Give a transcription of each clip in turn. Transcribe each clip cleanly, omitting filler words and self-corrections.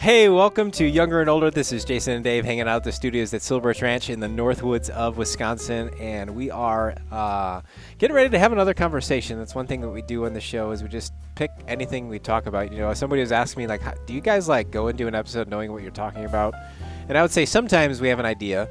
Hey, welcome to Younger and Older. This is Jason and Dave hanging out at the studios at Birch Ranch in the Northwoods of Wisconsin, and we are getting ready to have another conversation. That's one thing that we do on the show is we just pick anything we talk about. You know, somebody was asking me, like, do you guys, like, go into an episode knowing what you're talking about? And I would say sometimes we have an idea,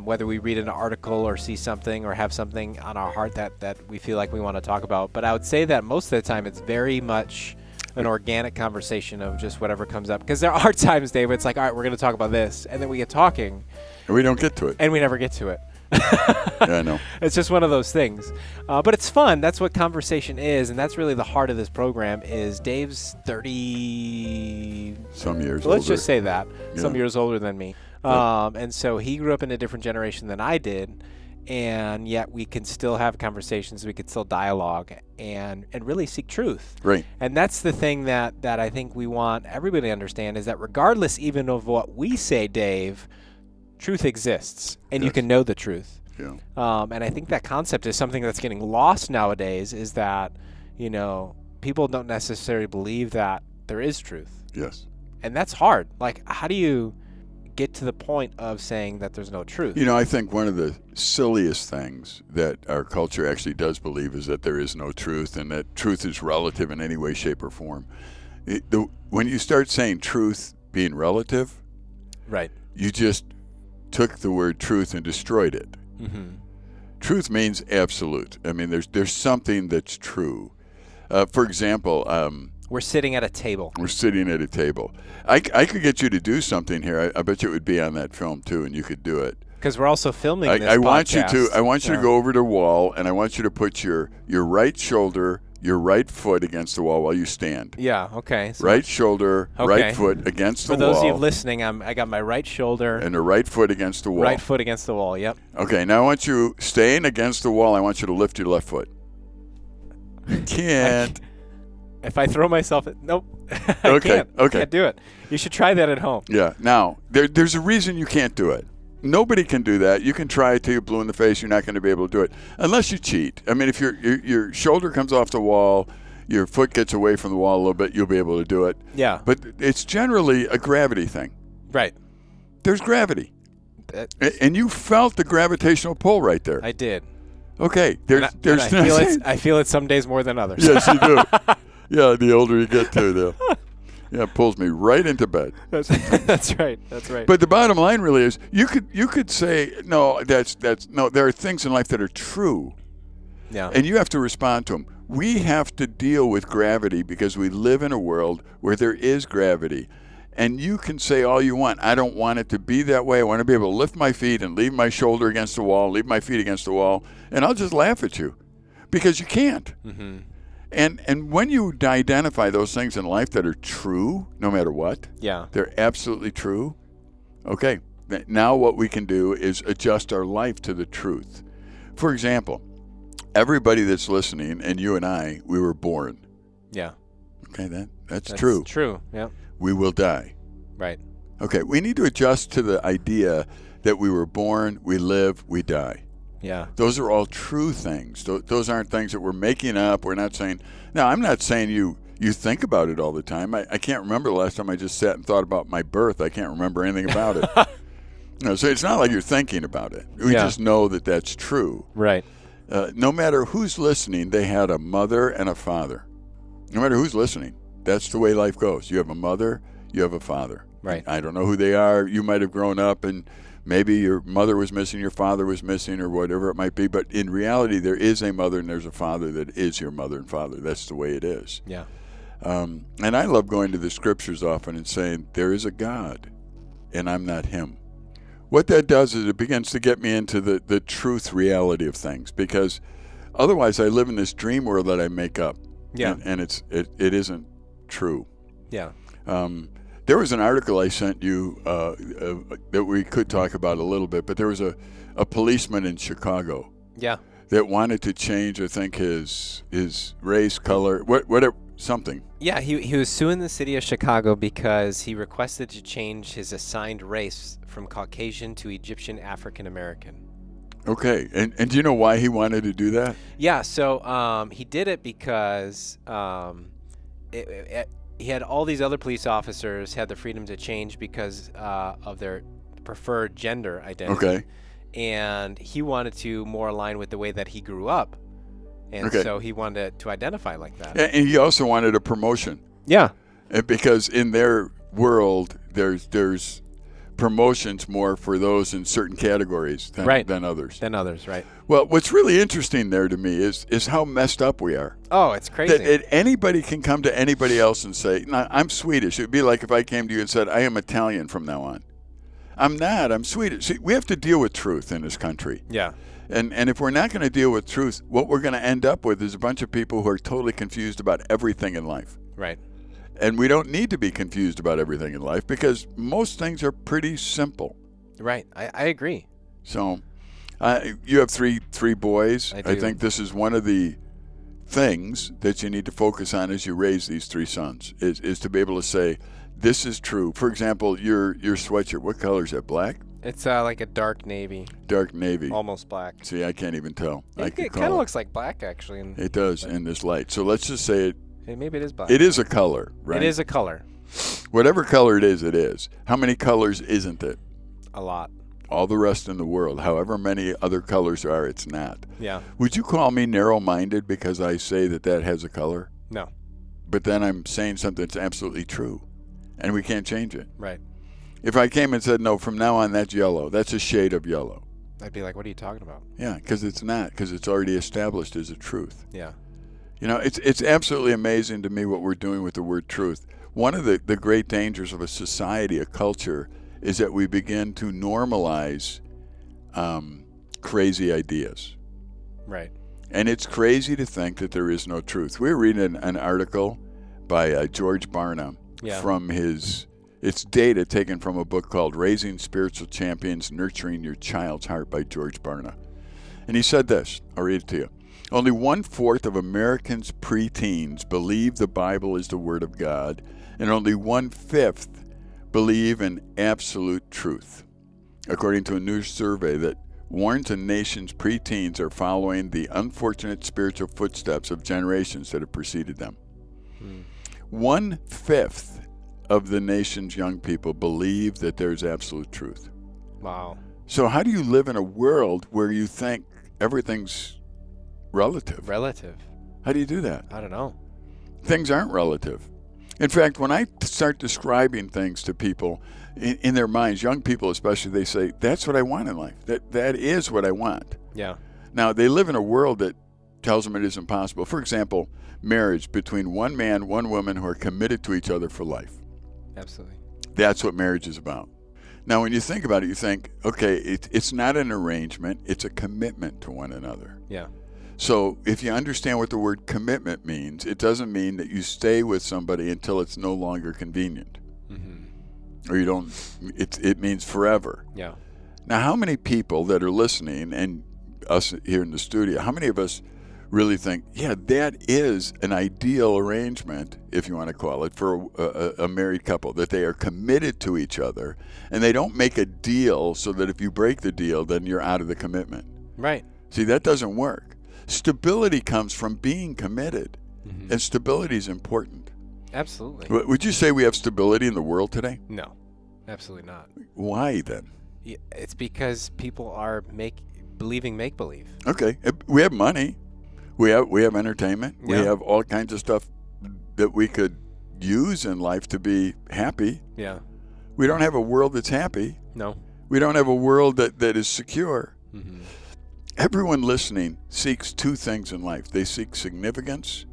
whether we read an article or see something or have something on our heart that we feel like we want to talk about. But I would say that most of the time it's very much an organic conversation of just whatever comes up. Because there are times, Dave, it's like, all right, we're going to talk about this. And then we get talking. And we don't get to it. And we never get to it. Yeah, I know. It's just one of those things. But it's fun. That's what conversation is. And that's really the heart of this program is Dave's 30... Some years older. Let's just say that. Yeah. Some years older than me. And so he grew up in a different generation than I did. And yet we can still have conversations, we could still dialogue and really seek truth. Right. And that's the thing that I think we want everybody to understand is that regardless even of what we say, Dave, truth exists and Yes. you can know the truth. Yeah. And I think that concept is something that's getting lost nowadays is that, you know, people don't necessarily believe that there is truth. Yes. And that's hard. Like, how do you get to the point of saying that there's no truth? You know, I think one of the silliest things that our culture actually does believe is that there is no truth and that truth is relative in any way, shape, or form. When you start saying truth being relative, Right. you just took the word truth and destroyed it. Mm-hmm. Truth means absolute. I mean, there's something that's true. For example, We're sitting at a table. we're sitting at a table. I could get you to do something here. I bet you it would be on that film too, and you could do it. Because we're also filming this I want you podcast. to. I want you to go over to the wall, and I want you to put your right shoulder, your right foot against the wall while you stand. Yeah, okay. So Right shoulder, Okay. right foot against the for those wall. of you listening, I got my right shoulder, and the right foot against the wall. right foot against the wall, yep. Okay, now I want you staying against the wall. I want you to lift your left foot. You can't. If I throw myself at... Nope. I Okay, can't. okay. Can't do it. You should try that at home. Yeah. Now, there's a reason you can't do it. Nobody can do that. You can try it till you're blue in the face. You're not going to be able to do it unless you cheat. I mean, if your shoulder comes off the wall, your foot gets away from the wall a little bit, you'll be able to do it. Yeah. But it's generally a gravity thing. Right. There's gravity. And you felt the gravitational pull right there. I did. Okay. And I feel it some days more than others. Yes, you do. Yeah, the older you get too, though. Yeah, it pulls me right into bed. That's right. That's right. But the bottom line really is, you could say no. That's no. There are things in life that are true, yeah. and you have to respond to them. We have to deal with gravity because we live in a world where there is gravity, and you can say all you want. I don't want it to be that way. I want to be able to lift my feet and leave my shoulder against the wall, leave my feet against the wall, and I'll just laugh at you because you can't. Mm-hmm. And when you identify those things in life that are true, no matter what, Yeah. they're absolutely true. Okay, now what we can do is adjust our life to the truth. For example, everybody that's listening, and you and I, we were born. Yeah. Okay, that's true. True. Yeah. We will die. Right. Okay, we need to adjust to the idea that we were born, we live, we die. Yeah. Those are all true things. Those aren't things that we're making up. We're not saying. Now, I'm not saying you think about it all the time. I can't remember the last time I just sat and thought about my birth. I can't remember anything about it. So it's not like you're thinking about it. We just know that that's true. Right. No matter who's listening, they had a mother and a father. No matter who's listening, that's the way life goes. You have a mother, you have a father. Right. I don't know who they are. You might have grown up and maybe your mother was missing, your father was missing, or whatever it might be. But in reality, there is a mother and there's a father that is your mother and father. That's the way it is. Yeah. And I love going to the scriptures often and saying, there is a God, and I'm not him. What that does is it begins to get me into the truth reality of things, because otherwise I live in this dream world that I make up. Yeah. And it isn't true. Yeah. There was an article I sent you that we could talk about a little bit, but there was a policeman in Chicago Yeah. that wanted to change, I think, his race, color, whatever, something. Yeah, he was suing the city of Chicago because he requested to change his assigned race from Caucasian to Egyptian African American. Okay, and do you know why he wanted to do that? Yeah, so he did it because he had all these other police officers had the freedom to change because of their preferred gender identity. Okay. And he wanted to more align with the way that he grew up. And so he wanted to identify like that. And he also wanted a promotion. Yeah. Because in their world, there's promotions more for those in certain categories than others. Than others, right. Well, what's really interesting there to me is how messed up we are. Oh, it's crazy. That anybody can come to anybody else and say, no, I'm Swedish. It would be like if I came to you and said, I am Italian from now on. I'm not. I'm Swedish. See, we have to deal with truth in this country. Yeah. And if we're not going to deal with truth, what we're going to end up with is a bunch of people who are totally confused about everything in life. Right. And we don't need to be confused about everything in life because most things are pretty simple. Right. I agree. So you have three boys. I do. I think this is one of the things that you need to focus on as you raise these three sons is to be able to say, this is true. For example, your sweatshirt, what color is that, black? It's like a dark navy. Dark navy. Almost black. See, I can't even tell. It kind of looks like black, actually. It does in this light. So let's just say it. Hey, maybe it is black. It is a color, right? It is a color. Whatever color it is, it is. How many colors isn't it? A lot. All the rest in the world, however many other colors there are, it's not. Yeah. Would you call me narrow-minded because I say that has a color? No. But then I'm saying something that's absolutely true, and we can't change it. Right. If I came and said, no, from now on that's yellow, that's a shade of yellow. I'd be like, what are you talking about? Yeah, because it's not, because it's already established as a truth. Yeah. You know, it's absolutely amazing to me what we're doing with the word truth. One of the great dangers of a society, a culture, is that we begin to normalize crazy ideas. Right. And it's crazy to think that there is no truth. We were reading an article by George Barna from it's data taken from a book called Raising Spiritual Champions, Nurturing Your Child's Heart by George Barna. And he said this, I'll read it to you. Only 1/4 of Americans' preteens believe the Bible is the Word of God, and only 1/5 believe in absolute truth, according to a new survey that warns a nation's preteens are following the unfortunate spiritual footsteps of generations that have preceded them. 1/5 of the nation's young people believe that there's absolute truth. Wow. So how do you live in a world where you think everything's relative? How do you do that? I don't know. Things aren't relative. In fact, when I start describing things to people in their minds, young people especially, they say, that's what I want in life. That is what I want. Yeah. Now, they live in a world that tells them it isn't possible. For example, marriage between one man, one woman who are committed to each other for life. Absolutely. That's what marriage is about. Now, when you think about it, you think, okay, it's not an arrangement. It's a commitment to one another. Yeah. So if you understand what the word commitment means, it doesn't mean that you stay with somebody until it's no longer convenient. Mm-hmm. Or you don't, it means forever. Yeah. Now, how many people that are listening, and us here in the studio, how many of us really think, yeah, that is an ideal arrangement, if you want to call it, for a married couple, that they are committed to each other, and they don't make a deal so that if you break the deal, then you're out of the commitment. Right. See, that doesn't work. Stability comes from being committed, and stability is important. Absolutely. Would you say we have stability in the world today? No, absolutely not. Why then? Yeah, it's because people are believing make-believe. Okay, we have money, we have entertainment, we Yeah. have all kinds of stuff that we could use in life to be happy. Yeah. We don't have a world that's happy. No. We don't have a world that is secure. Mm-hmm. Everyone listening seeks two things in life. They seek significance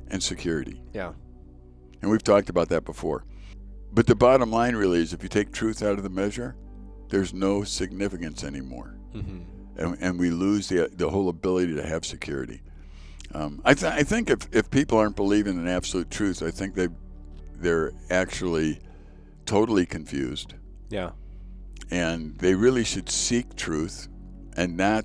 and security. Yeah. And we've talked about that before. But the bottom line really is if you take truth out of the measure, there's no significance anymore. Mm-hmm. And we lose the whole ability to have security. I think if people aren't believing in absolute truth, I think they're actually totally confused. Yeah. And they really should seek truth and not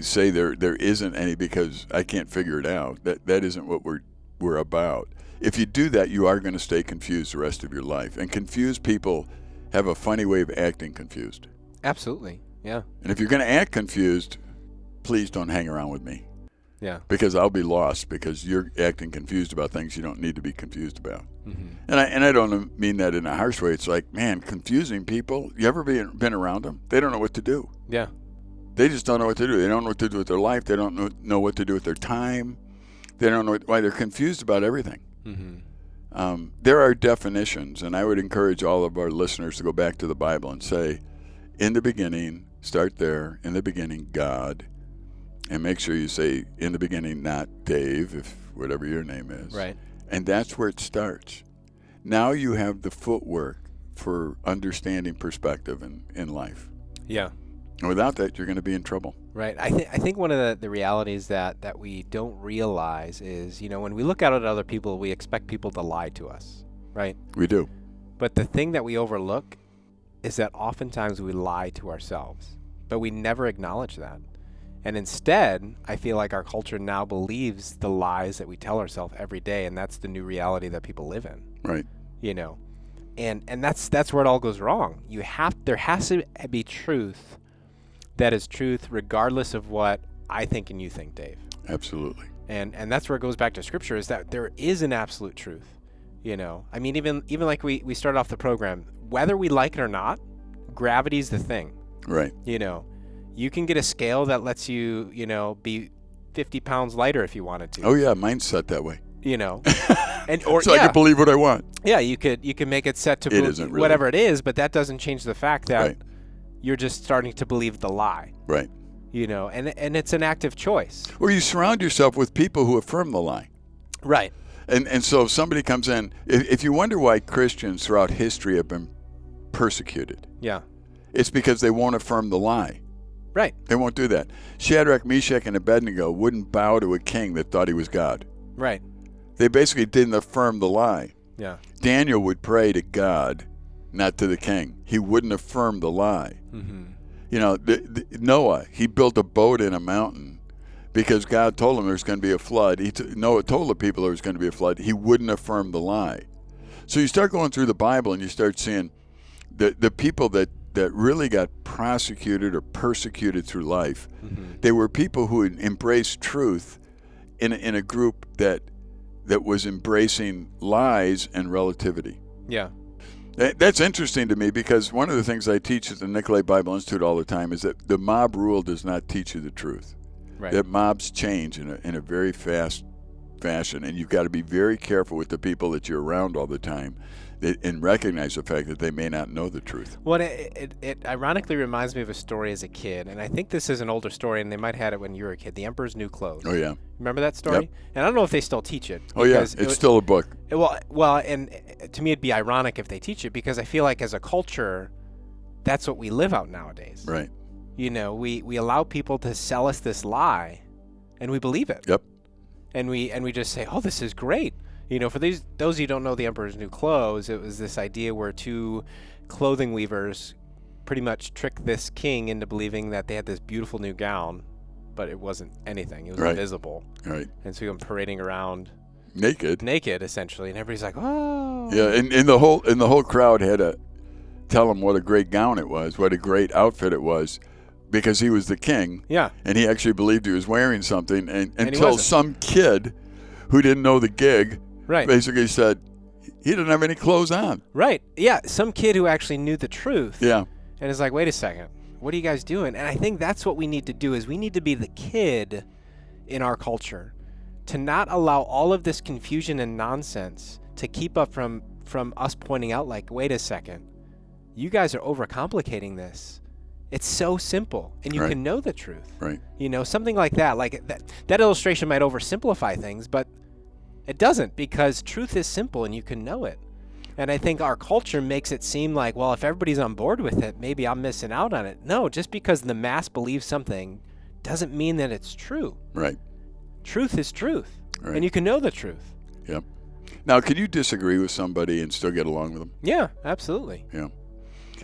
say there isn't any because I can't figure it out. That isn't what we're about. If you do that, you are going to stay confused the rest of your life. And confused people have a funny way of acting confused. Absolutely. Yeah. And if you're going to act confused, please don't hang around with me. Yeah. Because I'll be lost because you're acting confused about things you don't need to be confused about. Mm-hmm. And I don't mean that in a harsh way. It's like, man, confusing people. You ever been around them? They don't know what to do. Yeah. They just don't know what to do. They don't know what to do with their life. They don't know what to do with their time. They don't know why they're confused about everything. Mm-hmm. There are definitions, and I would encourage all of our listeners to go back to the Bible and say, in the beginning, start there, in the beginning, God. And make sure you say, in the beginning, not Dave, if whatever your name is. Right. And that's where it starts. Now you have the footwork for understanding perspective in life. Yeah. And without that, you're going to be in trouble. Right. I think one of the realities that we don't realize is, when we look out at other people, we expect people to lie to us, right? We do. But the thing that we overlook is that oftentimes we lie to ourselves, but we never acknowledge that. And instead, I feel like our culture now believes the lies that we tell ourselves every day, and that's the new reality that people live in. Right. And that's where it all goes wrong. There has to be truth that is truth regardless of what I think and you think, Dave. Absolutely. And that's where it goes back to Scripture, is that there is an absolute truth. I mean, even like we started off the program, whether we like it or not, gravity's the thing. Right. You can get a scale that lets you, be 50 pounds lighter if you wanted to. Oh yeah, mine's set that way. I can believe what I want. Yeah, you can make it set to isn't really. Whatever it is, but that doesn't change the fact that Right. you're just starting to believe the lie. Right. And it's an active choice. Or you surround yourself with people who affirm the lie. Right. And so if somebody comes in, if you wonder why Christians throughout history have been persecuted, Yeah. it's because they won't affirm the lie. Right. They won't do that. Shadrach, Meshach, and Abednego wouldn't bow to a king that thought he was God. Right. They basically didn't affirm the lie. Yeah. Daniel would pray to God, not to the king. He wouldn't affirm the lie. Mm-hmm. Noah, he built a boat in a mountain because God told him there was going to be a flood. Noah told the people there was going to be a flood. He wouldn't affirm the lie. So you start going through the Bible and you start seeing the people that really got prosecuted or persecuted through life. Mm-hmm. They were people who had embraced truth in a group that was embracing lies and relativity. Yeah. That's interesting to me because one of the things I teach at the Nicolet Bible Institute all the time is that the mob rule does not teach you the truth. Right. That mobs change in a very fast fashion, and you've got to be very careful with the people that you're around all the time and recognize the fact that they may not know the truth. Well, it ironically reminds me of a story as a kid, and I think this is an older story, and they might have had it when you were a kid. The Emperor's New Clothes. Oh, yeah. Remember that story? Yep. And I don't know if they still teach it. Oh, yeah. It's still a book. Well, and to me it'd be ironic if they teach it because I feel like as a culture, that's what we live out nowadays. Right. We allow people to sell us this lie, and we believe it. Yep. And we just say, oh, this is great. For those who don't know the Emperor's New Clothes, it was this idea where two clothing weavers pretty much tricked this king into believing that they had this beautiful new gown, but it wasn't anything. It was invisible. Right. And so he went parading around naked essentially, and everybody's like, oh. Yeah, and the whole crowd had to tell him what a great gown it was, what a great outfit it was, because he was the king. Yeah. And he actually believed he was wearing something, and he until wasn't. some kid who didn't know the gig basically said he didn't have any clothes on. Right. Yeah. Some kid who actually knew the truth. Yeah. And is like, wait a second, what are you guys doing? And I think that's what we need to do is we need to be the kid in our culture, to not allow all of this confusion and nonsense to keep up from us pointing out, like, wait a second, you guys are overcomplicating this. It's so simple, and you can know the truth. Right. Something like that. Like that illustration might oversimplify things, but it doesn't, because truth is simple and you can know it. And I think our culture makes it seem like, well, if everybody's on board with it, maybe I'm missing out on it. No, just because the mass believes something doesn't mean that it's true. Right. Truth is truth, right. And you can know the truth. Yep. Now, can you disagree with somebody and still get along with them? Yeah, absolutely. Yeah.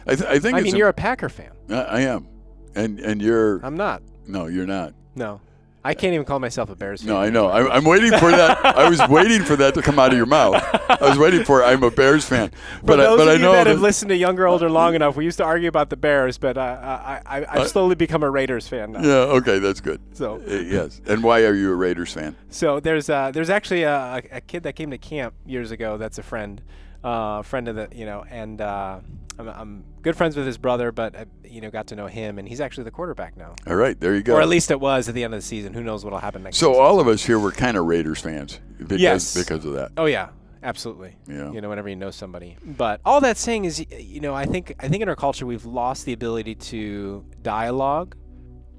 I think. I mean, you're a Packer fan. I am, and you're. I'm not. No, you're not. No. I can't even call myself a Bears fan. No, I know. I'm waiting for that. I was waiting for that to come out of your mouth. I was waiting for it. I'm a Bears fan. But those I of you know that have listened to Younger Older long enough, we used to argue about the Bears, but I've slowly become a Raiders fan now. Yeah, okay, that's good. So yes. And why are you a Raiders fan? So there's actually a kid that came to camp years ago that's a friend of the, and I'm good friends with his brother, but got to know him, and he's actually the quarterback now. All right, there you go. Or at least it was at the end of the season. Who knows what'll happen next So season. all of us here were kind of Raiders fans because of that. Oh yeah, absolutely. Yeah. Whenever you know somebody. But all that's saying is, I think in our culture we've lost the ability to dialogue,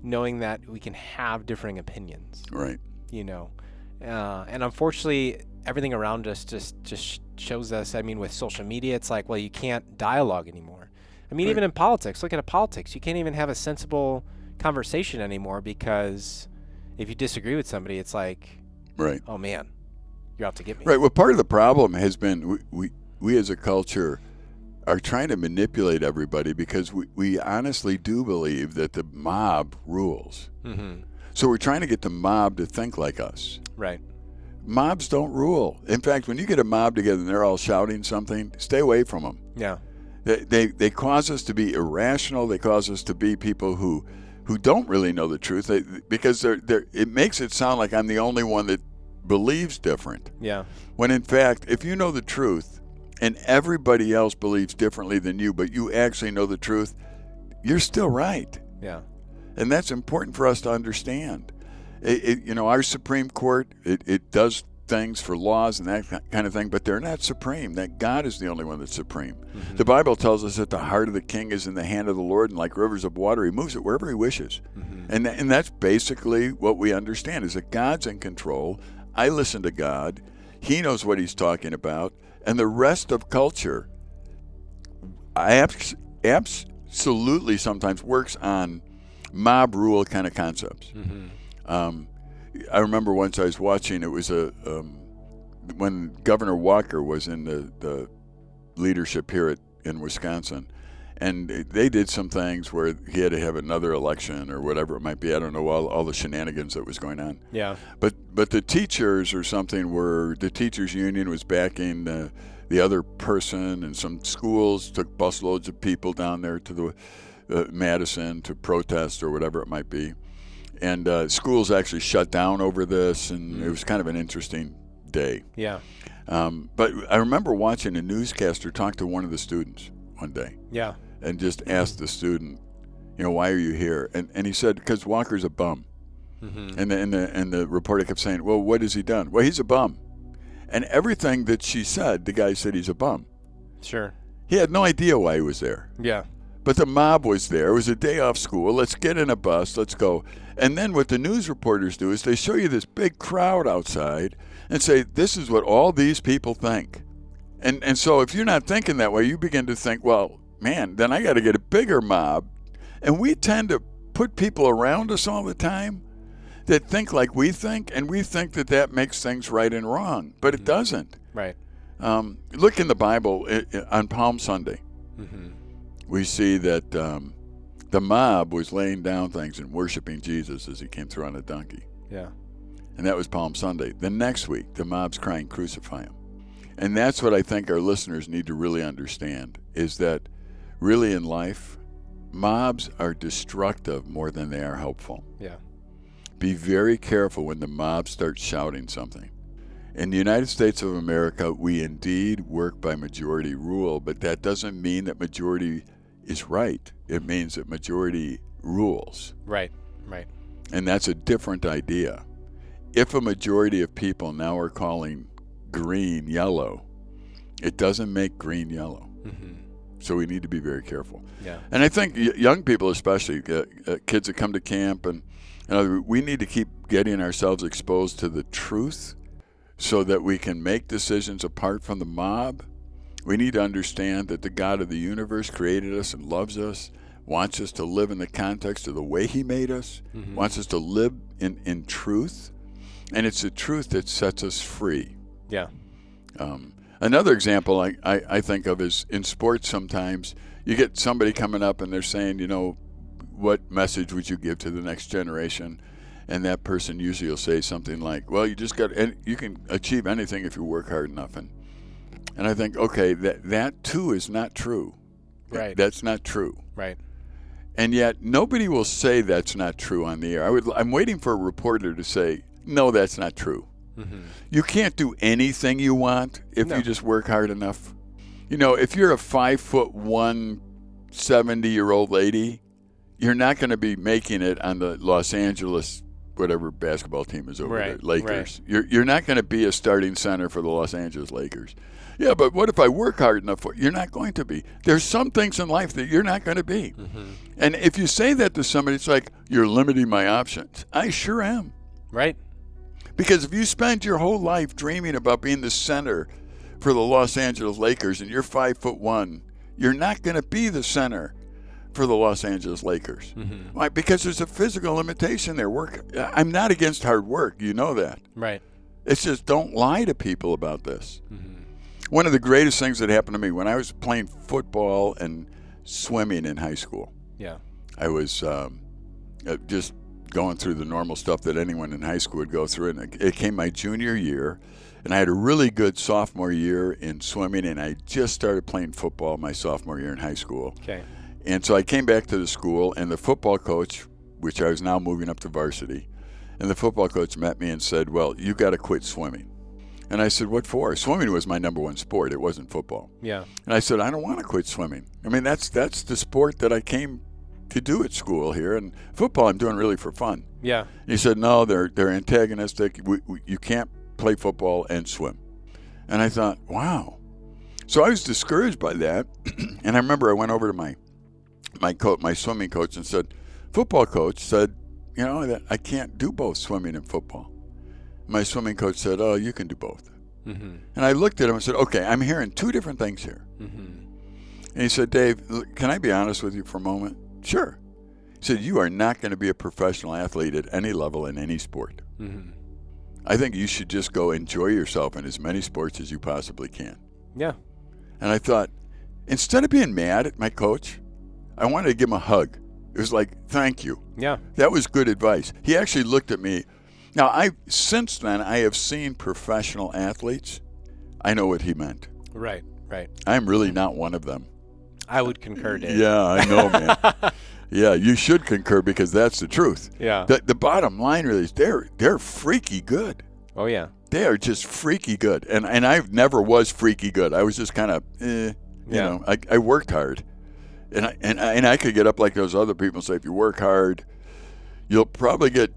knowing that we can have differing opinions. Right. And unfortunately, everything around us just shows us. I mean, with social media, it's like, well, you can't dialogue anymore. I mean, even in politics, look at politics. You can't even have a sensible conversation anymore because if you disagree with somebody, it's like, right. Oh man, you're out to get me. Right. Well, part of the problem has been we as a culture are trying to manipulate everybody because we honestly do believe that the mob rules. Mm-hmm. So we're trying to get the mob to think like us. Right. Mobs don't rule. In fact, when you get a mob together and they're all shouting something, stay away from them. Yeah. They cause us to be irrational. They cause us to be people who don't really know the truth because it makes it sound like I'm the only one that believes different. Yeah. When in fact, if you know the truth and everybody else believes differently than you, but you actually know the truth, you're still right. Yeah. And that's important for us to understand. Our Supreme Court, it does things for laws and that kind of thing, but they're not supreme. That God is the only one that's supreme. Mm-hmm. The Bible tells us that the heart of the king is in the hand of the Lord, and like rivers of water, he moves it wherever he wishes. Mm-hmm. And that's basically what we understand, is that God's in control. I listen to God. He knows what he's talking about. And the rest of culture absolutely sometimes works on mob rule kind of concepts. Mm-hmm. I remember once I was watching, it was when Governor Walker was in the leadership here in Wisconsin, and they did some things where he had to have another election or whatever it might be. I don't know all the shenanigans that was going on. Yeah. But the teachers or something the teachers union was backing the other person, and some schools took busloads of people down there to the Madison to protest or whatever it might be. And schools actually shut down over this, and it was kind of an interesting day. Yeah. But I remember watching a newscaster talk to one of the students one day. Yeah. And just asked the student, why are you here? And he said, because Walker's a bum. Mm-hmm. And the reporter kept saying, well, what has he done? Well, he's a bum. And everything that she said, the guy said he's a bum. Sure. He had no idea why he was there. Yeah. But the mob was there. It was a day off school. Let's get in a bus. Let's go. And then what the news reporters do is they show you this big crowd outside and say, this is what all these people think. And so if you're not thinking that way, you begin to think, well, man, then I got to get a bigger mob. And we tend to put people around us all the time that think like we think, and we think that makes things right and wrong. But it doesn't. Right. Look in the Bible on Palm Sunday. Mm-hmm. We see that the mob was laying down things and worshiping Jesus as he came through on a donkey. Yeah. And that was Palm Sunday. The next week, the mob's crying, crucify him. And that's what I think our listeners need to really understand, is that really in life, mobs are destructive more than they are helpful. Yeah. Be very careful when the mob starts shouting something. In the United States of America, we indeed work by majority rule, but that doesn't mean that majority is right. It means that majority rules. Right, right. And that's a different idea. If a majority of people now are calling green yellow, it doesn't make green yellow. Mm-hmm. So we need to be very careful. Yeah. And I think young people especially, kids that come to camp, and we need to keep getting ourselves exposed to the truth so that we can make decisions apart from the mob. We need to understand that the God of the universe created us and loves us, wants us to live in the context of the way he made us, mm-hmm. wants us to live in truth, and it's the truth that sets us free. Yeah. Another example I think of is in sports. Sometimes you get somebody coming up and they're saying, what message would you give to the next generation? And that person usually will say something like, well, you can achieve anything if you work hard enough. And I think, okay, that too is not true. Right. That's not true. Right. And yet nobody will say that's not true on the air. I'm waiting for a reporter to say, no, that's not true. Mm-hmm. You can't do anything you want if No. you just work hard enough. If you're a 5'1", 70-year-old lady, you're not going to be making it on the Los Angeles, whatever basketball team is over there, Lakers. Right. You're not going to be a starting center for the Los Angeles Lakers. Yeah, but what if I work hard enough for it? You're not going to be. There's some things in life that you're not going to be. Mm-hmm. And if you say that to somebody, it's like, you're limiting my options. I sure am. Right. Because if you spend your whole life dreaming about being the center for the Los Angeles Lakers and you're 5'1", you're not going to be the center for the Los Angeles Lakers. Mm-hmm. Why? Because there's a physical limitation there. I'm not against hard work. You know that. Right. It's just don't lie to people about this. Mm-hmm. One of the greatest things that happened to me when I was playing football and swimming in high school, Yeah. I was just going through the normal stuff that anyone in high school would go through. And it came my junior year, and I had a really good sophomore year in swimming, and I just started playing football my sophomore year in high school. Okay. And so I came back to the school, and the football coach, which I was now moving up to varsity, and the football coach met me and said, well, you got to quit swimming. And I said, what for? Swimming was my number one sport. It wasn't football. Yeah. And I said, I don't want to quit swimming. I mean, that's the sport that I came to do at school here. And football I'm doing really for fun. Yeah. And he said, no, they're antagonistic. You can't play football and swim. And I thought, wow. So I was discouraged by that. And I remember I went over to my swimming coach and said, football coach said, that I can't do both swimming and football. My swimming coach said, oh, you can do both. Mm-hmm. And I looked at him and said, okay, I'm hearing two different things here. Mm-hmm. And he said, Dave, can I be honest with you for a moment? Sure. He said, you are not going to be a professional athlete at any level in any sport. Mm-hmm. I think you should just go enjoy yourself in as many sports as you possibly can. Yeah. And I thought, instead of being mad at my coach, I wanted to give him a hug. It was like, thank you. Yeah. That was good advice. He actually looked at me. Now, since then, I have seen professional athletes. I know what he meant. Right. Right. I'm really not one of them. I would concur, Dave. Yeah, I know, man. Yeah, you should concur because that's the truth. Yeah. The bottom line really is they're freaky good. Oh, yeah. They are just freaky good. And I never was freaky good. I was just kind of, I worked hard. And I could get up like those other people and say, if you work hard, you'll probably get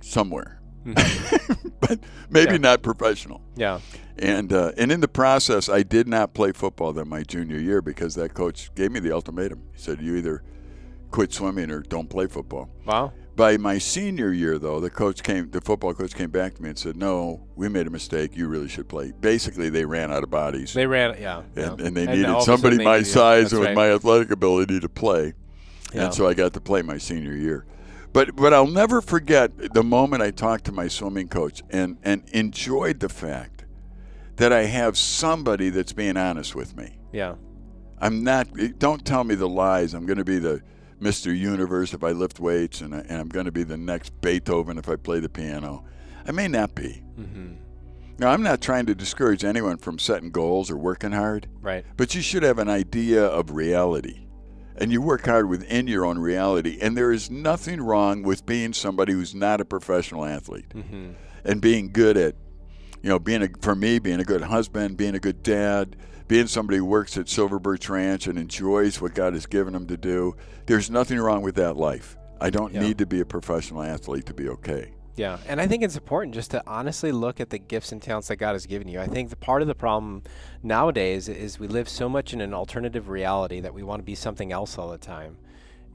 somewhere. Mm-hmm. But maybe not professional. Yeah. And in the process, I did not play football then my junior year because that coach gave me the ultimatum. He said, you either quit swimming or don't play football. Wow. By my senior year, though, the football coach came back to me and said, no, we made a mistake. You really should play. Basically, they ran out of bodies. They ran, yeah. And they all needed of a somebody sudden my size that's and with right. my athletic ability to play. Yeah. And so I got to play my senior year. But I'll never forget the moment I talked to my swimming coach and enjoyed the fact that I have somebody that's being honest with me. Yeah. Don't tell me the lies. I'm going to be the Mr. Universe if I lift weights, and I'm going to be the next Beethoven if I play the piano. I may not be. Mm-hmm. Now, I'm not trying to discourage anyone from setting goals or working hard. Right. But you should have an idea of reality. And you work hard within your own reality. And there is nothing wrong with being somebody who's not a professional athlete. Mm-hmm. And being good at, being a good husband, being a good dad, being somebody who works at Birch Ranch and enjoys what God has given them to do. There's nothing wrong with that life. I don't need to be a professional athlete to be okay. Yeah, and I think it's important just to honestly look at the gifts and talents that God has given you. I think the part of the problem nowadays is we live so much in an alternative reality that we want to be something else all the time.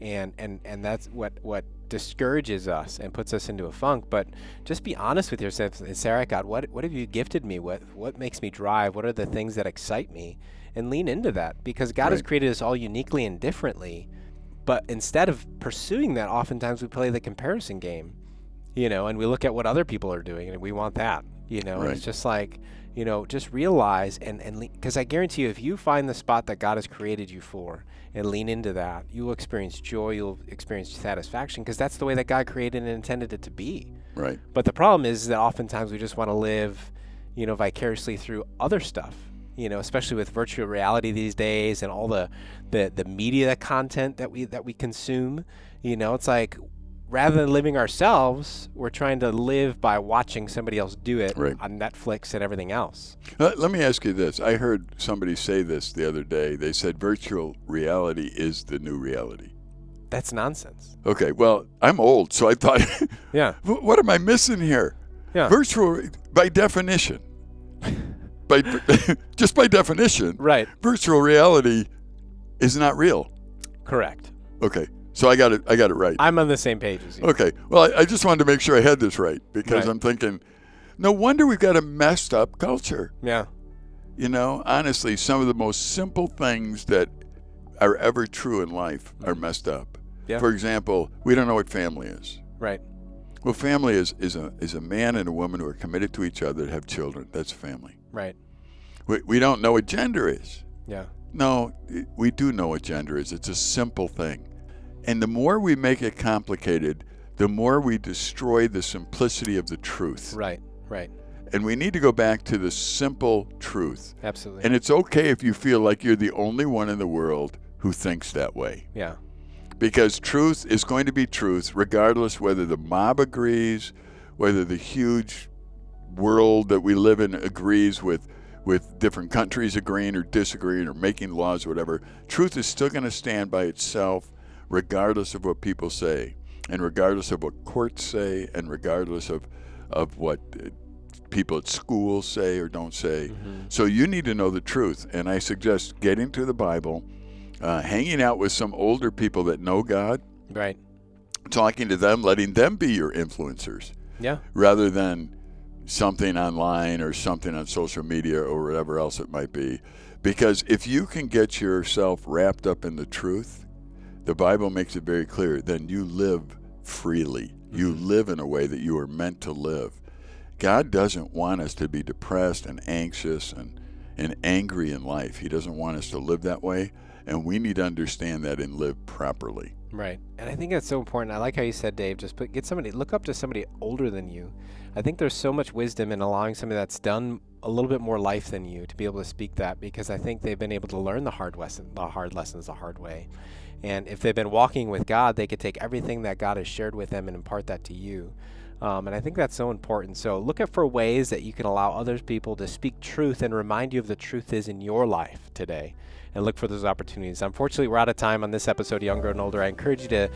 And that's what discourages us and puts us into a funk. But just be honest with yourself and say, all right, God, what have you gifted me with? What makes me drive? What are the things that excite me? And lean into that, because God has created us all uniquely and differently. But instead of pursuing that, oftentimes we play the comparison game, and we look at what other people are doing and we want that, and it's just like, just realize and because I guarantee you, if you find the spot that God has created you for and lean into that, you will experience joy, you'll experience satisfaction, because that's the way that God created and intended it to be. Right. But the problem is that oftentimes we just want to live, vicariously through other stuff, especially with virtual reality these days and all the media content that we consume. It's like, rather than living ourselves, we're trying to live by watching somebody else do it on Netflix and everything else. Let me ask you this. I heard somebody say this the other day. They said virtual reality is the new reality. That's nonsense. Okay, well, I'm old, so I thought, Yeah. what am I missing here? Yeah. Virtual, by definition, just by definition, Right. virtual reality is not real. Correct. Okay. So I got it right. I'm on the same page as you. Okay. Well, I just wanted to make sure I had this right, because Right. I'm thinking, no wonder we've got a messed up culture. Yeah. Honestly, some of the most simple things that are ever true in life are messed up. Yeah. For example, we don't know what family is. Right. Well, family is a man and a woman who are committed to each other, that have children. That's family. Right. We don't know what gender is. Yeah. No, we do know what gender is. It's a simple thing. And the more we make it complicated, the more we destroy the simplicity of the truth. Right. Right. And we need to go back to the simple truth. Absolutely. And it's okay if you feel like you're the only one in the world who thinks that way. Yeah. Because truth is going to be truth, regardless whether the mob agrees, whether the huge world that we live in agrees with different countries agreeing or disagreeing or making laws or whatever. Truth is still going to stand by itself, regardless of what people say, and regardless of what courts say, and regardless of what people at school say or don't say. Mm-hmm. So you need to know the truth. And I suggest getting to the Bible, hanging out with some older people that know God, Right. talking to them, letting them be your influencers, Yeah. rather than something online or something on social media or whatever else it might be. Because if you can get yourself wrapped up in the truth, the Bible makes it very clear, then you live freely. You live in a way that you are meant to live. God doesn't want us to be depressed and anxious and angry in life. He doesn't want us to live that way, and we need to understand that and live properly. Right. And I think that's so important. I like how you said, Dave, just look up to somebody older than you. I think there's so much wisdom in allowing somebody that's done a little bit more life than you to be able to speak that, because I think they've been able to learn the hard lessons the hard way. And if they've been walking with God, they could take everything that God has shared with them and impart that to you. And I think that's so important. So look for ways that you can allow other people to speak truth and remind you of the truth is in your life today, and look for those opportunities. Unfortunately, we're out of time on this episode of Younger and Older. I encourage you to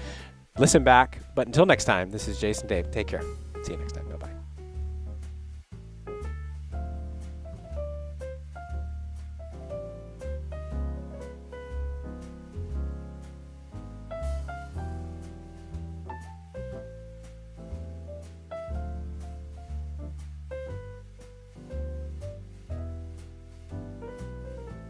listen back. But until next time, this is Jason Dave. Take care. See you next time. Bye-bye.